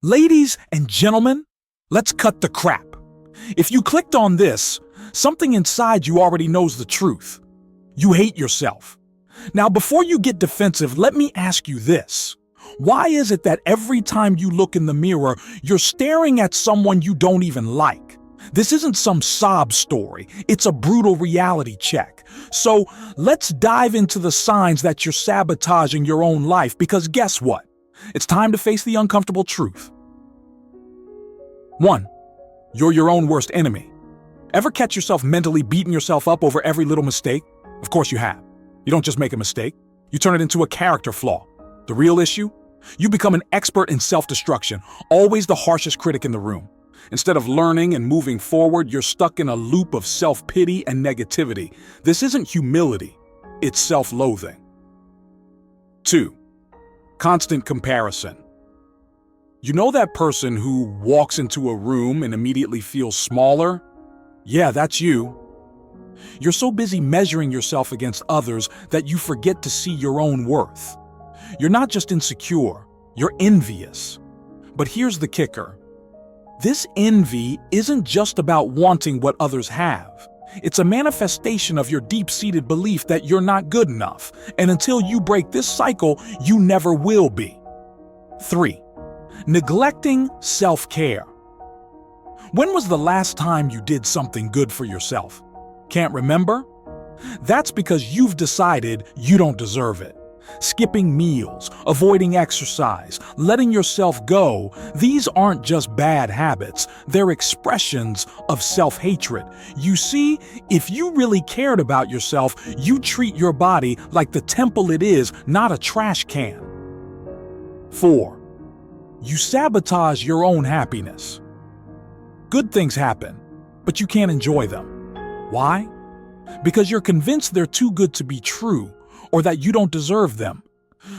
Ladies and gentlemen, let's cut the crap. If you clicked on this, something inside you already knows the truth. You hate yourself. Now, before you get defensive, let me ask you this. Why is it that every time you look in the mirror, you're staring at someone you don't even like? This isn't some sob story. It's a brutal reality check. So let's dive into the signs that you're sabotaging your own life, because guess what? It's time to face the uncomfortable truth. 1. You're your own worst enemy. Ever catch yourself mentally beating yourself up over every little mistake? Of course you have. You don't just make a mistake. You turn it into a character flaw. The real issue? You become an expert in self-destruction, always the harshest critic in the room. Instead of learning and moving forward, you're stuck in a loop of self-pity and negativity. This isn't humility. It's self-loathing. 2. Constant comparison. You know that person who walks into a room and immediately feels smaller? Yeah, that's you. You're so busy measuring yourself against others that you forget to see your own worth. You're not just insecure, you're envious. But here's the kicker. This envy isn't just about wanting what others have. It's a manifestation of your deep-seated belief that you're not good enough, and until you break this cycle, you never will be. 3. Neglecting self-care. When was the last time you did something good for yourself? Can't remember? That's because you've decided you don't deserve it. Skipping meals, avoiding exercise, letting yourself go, these aren't just bad habits, they're expressions of self-hatred. You see, if you really cared about yourself, you treat your body like the temple it is, not a trash can. 4. You sabotage your own happiness. Good things happen, but you can't enjoy them. Why? Because you're convinced they're too good to be true, or that you don't deserve them.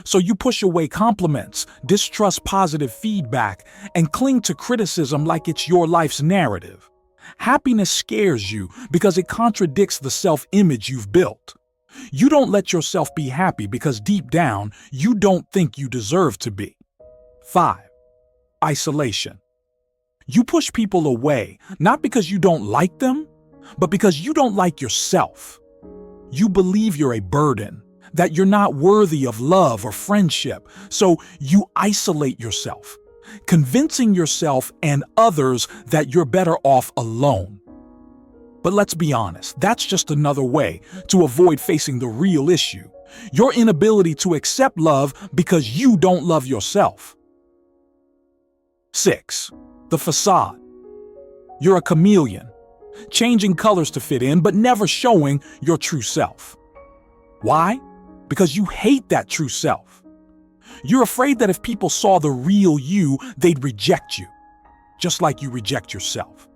So you push away compliments, distrust positive feedback, and cling to criticism like it's your life's narrative. Happiness scares you because it contradicts the self-image you've built. You don't let yourself be happy because deep down, you don't think you deserve to be. 5. Isolation. You push people away, not because you don't like them, but because you don't like yourself. You believe you're a burden, that you're not worthy of love or friendship, so you isolate yourself, convincing yourself and others that you're better off alone. But let's be honest, that's just another way to avoid facing the real issue, your inability to accept love because you don't love yourself. 6. The facade. You're a chameleon, changing colors to fit in but never showing your true self. Why? Because you hate that true self. You're afraid that if people saw the real you, they'd reject you, just like you reject yourself.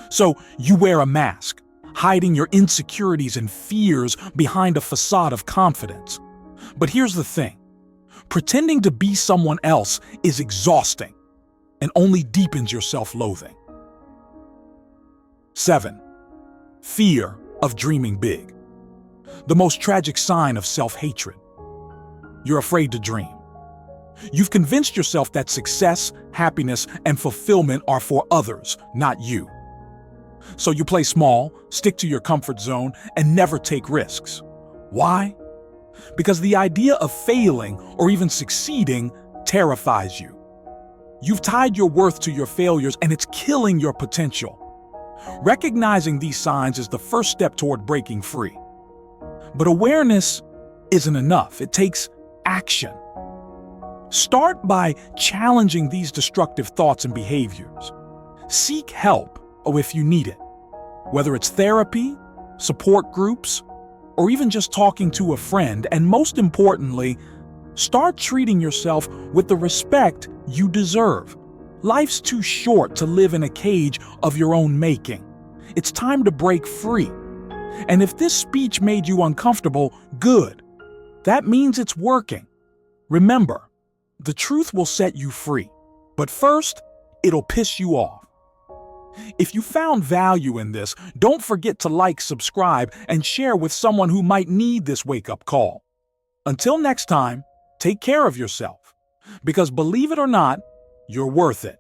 So you wear a mask, hiding your insecurities and fears behind a facade of confidence. But here's the thing. Pretending to be someone else is exhausting and only deepens your self-loathing. 7. Fear of dreaming big. The most tragic sign of self-hatred. You're afraid to dream. You've convinced yourself that success, happiness, and fulfillment are for others, not you. So you play small, stick to your comfort zone, and never take risks. Why? Because the idea of failing or even succeeding terrifies you. You've tied your worth to your failures, and it's killing your potential. Recognizing these signs is the first step toward breaking free. But awareness isn't enough. It takes action. Start by challenging these destructive thoughts and behaviors. Seek help, if you need it, whether it's therapy, support groups, or even just talking to a friend. And most importantly, start treating yourself with the respect you deserve. Life's too short to live in a cage of your own making. It's time to break free. And if this speech made you uncomfortable, good. That means it's working. Remember, the truth will set you free. But first, it'll piss you off. If you found value in this, don't forget to like, subscribe, and share with someone who might need this wake-up call. Until next time, take care of yourself. Because believe it or not, You're worth it.